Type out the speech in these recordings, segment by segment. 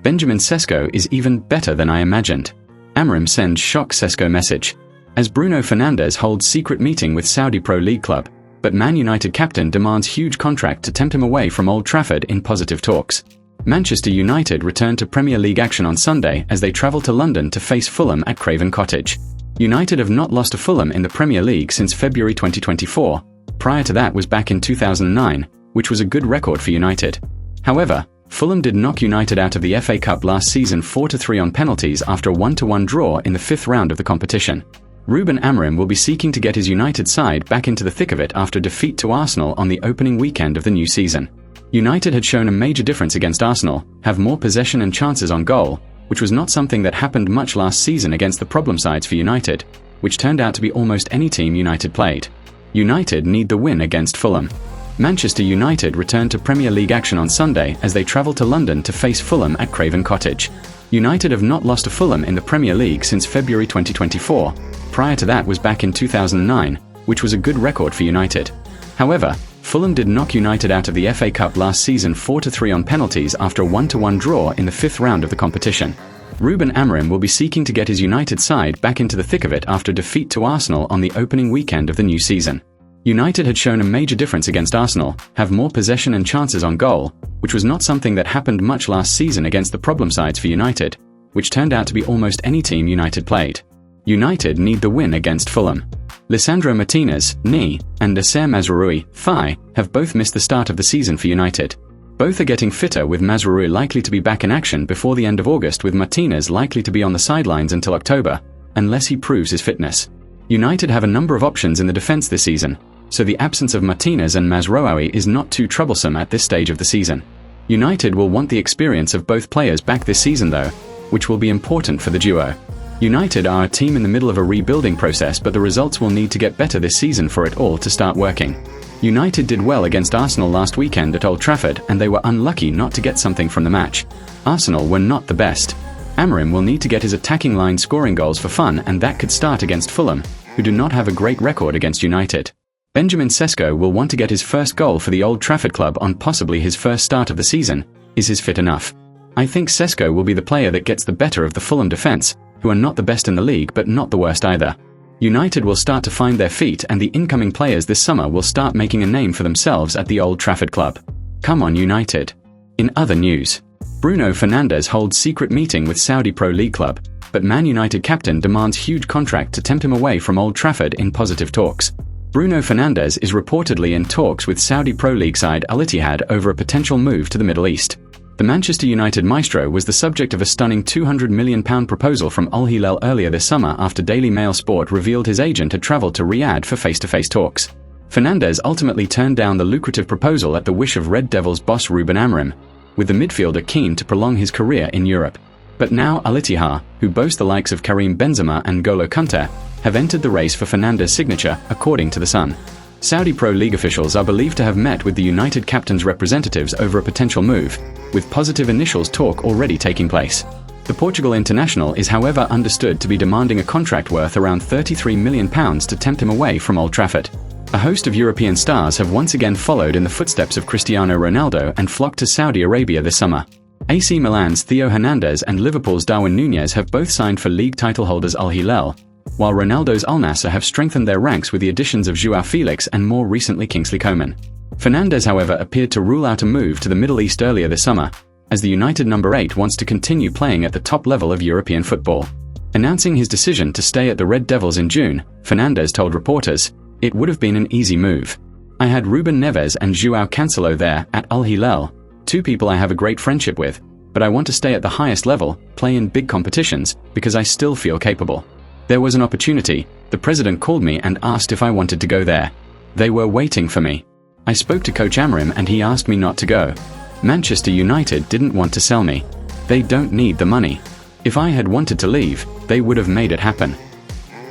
Benjamin Sesko is even better than I imagined. AMORIM sends shock Sesko message. As Bruno Fernandes holds secret meeting with Saudi Pro League club, but Man United captain demands huge contract to tempt him away from Old Trafford in positive talks. Manchester United return to Premier League action on Sunday as they travel to London to face Fulham at Craven Cottage. United have not lost to Fulham in the Premier League since February 2024. Prior to that was back in 2009, which was a good record for United. However, Fulham did knock United out of the FA Cup last season 4-3 on penalties after a 1-1 draw in the fifth round of the competition. Ruben Amorim will be seeking to get his United side back into the thick of it after defeat to Arsenal on the opening weekend of the new season. United had shown a major difference against Arsenal, have more possession and chances on goal, which was not something that happened much last season against the problem sides for United, which turned out to be almost any team United played. United need the win against Fulham. Manchester United return to Premier League action on Sunday as they travel to London to face Fulham at Craven Cottage. United have not lost to Fulham in the Premier League since February 2024. Prior to that was back in 2009, which was a good record for United. However, Fulham did knock United out of the FA Cup last season 4-3 on penalties after a 1-1 draw in the fifth round of the competition. Ruben Amorim will be seeking to get his United side back into the thick of it after defeat to Arsenal on the opening weekend of the new season. United had shown a major difference against Arsenal, have more possession and chances on goal, which was not something that happened much last season against the problem sides for United, which turned out to be almost any team United played. United need the win against Fulham. Lisandro Martinez, knee, and Nasser Mazraoui, thigh, have both missed the start of the season for United. Both are getting fitter, with Mazraoui likely to be back in action before the end of August, with Martinez likely to be on the sidelines until October, unless he proves his fitness. United have a number of options in the defence this season, so the absence of Martinez and Mazraoui is not too troublesome at this stage of the season. United will want the experience of both players back this season though, which will be important for the duo. United are a team in the middle of a rebuilding process, but the results will need to get better this season for it all to start working. United did well against Arsenal last weekend at Old Trafford, and they were unlucky not to get something from the match. Arsenal were not the best. Amorim will need to get his attacking line scoring goals for fun, and that could start against Fulham, who do not have a great record against United. Benjamin Sesko will want to get his first goal for the Old Trafford club on possibly his first start of the season. Is his fit enough? I think Sesko will be the player that gets the better of the Fulham defence, who are not the best in the league but not the worst either. United will start to find their feet, and the incoming players this summer will start making a name for themselves at the Old Trafford club. Come on United. In other news, Bruno Fernandes holds secret meeting with Saudi Pro League club, but Man United captain demands huge contract to tempt him away from Old Trafford in positive talks. Bruno Fernandes is reportedly in talks with Saudi Pro League side Al Ittihad over a potential move to the Middle East. The Manchester United maestro was the subject of a stunning £200 million proposal from Al Hilal earlier this summer after Daily Mail Sport revealed his agent had travelled to Riyadh for face-to-face talks. Fernandes ultimately turned down the lucrative proposal at the wish of Red Devils boss Ruben Amorim, with the midfielder keen to prolong his career in Europe. But now Al Ittihad, who boast the likes of Karim Benzema and N'Golo Kanté, have entered the race for Fernandes' signature, according to The Sun. Saudi Pro League officials are believed to have met with the United captain's representatives over a potential move, with positive initials talk already taking place. The Portugal international is however understood to be demanding a contract worth around £33 million to tempt him away from Old Trafford. A host of European stars have once again followed in the footsteps of Cristiano Ronaldo and flocked to Saudi Arabia this summer. AC Milan's Theo Hernandez and Liverpool's Darwin Núñez have both signed for league title holders Al Hilal, while Ronaldo's Al Nassr have strengthened their ranks with the additions of João Felix and more recently Kingsley Coman. Fernandes, however, appeared to rule out a move to the Middle East earlier this summer, as the United number 8 wants to continue playing at the top level of European football. Announcing his decision to stay at the Red Devils in June, Fernandes told reporters, "It would have been an easy move. I had Ruben Neves and João Cancelo there at Al Hilal, two people I have a great friendship with, but I want to stay at the highest level, play in big competitions, because I still feel capable. There was an opportunity, the president called me and asked if I wanted to go there. They were waiting for me. I spoke to Coach Amorim and he asked me not to go. Manchester United didn't want to sell me. They don't need the money. If I had wanted to leave, they would have made it happen."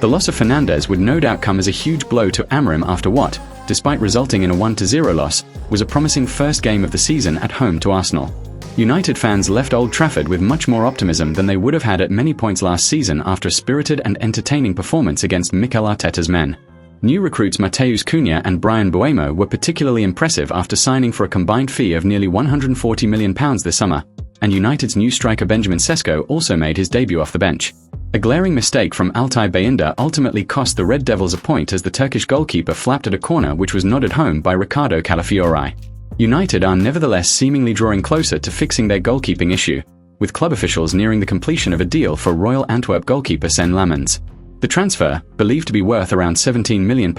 The loss of Fernandes would no doubt come as a huge blow to Amorim after what, despite resulting in a 1-0 loss, was a promising first game of the season at home to Arsenal. United fans left Old Trafford with much more optimism than they would have had at many points last season after a spirited and entertaining performance against Mikel Arteta's men. New recruits Mateus Cunha and Brian Mbeumo were particularly impressive after signing for a combined fee of nearly £140 million this summer, and United's new striker Benjamin Sesko also made his debut off the bench. A glaring mistake from Altay Bayındır ultimately cost the Red Devils a point as the Turkish goalkeeper flapped at a corner which was nodded home by Ricardo Calafiori. United are nevertheless seemingly drawing closer to fixing their goalkeeping issue, with club officials nearing the completion of a deal for Royal Antwerp goalkeeper Sen Lammens. The transfer, believed to be worth around £17 million,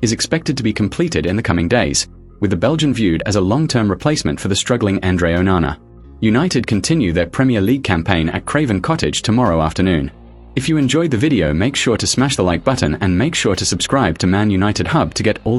is expected to be completed in the coming days, with the Belgian viewed as a long-term replacement for the struggling Andre Onana. United continue their Premier League campaign at Craven Cottage tomorrow afternoon. If you enjoyed the video, make sure to smash the like button and make sure to subscribe to Man United Hub to get all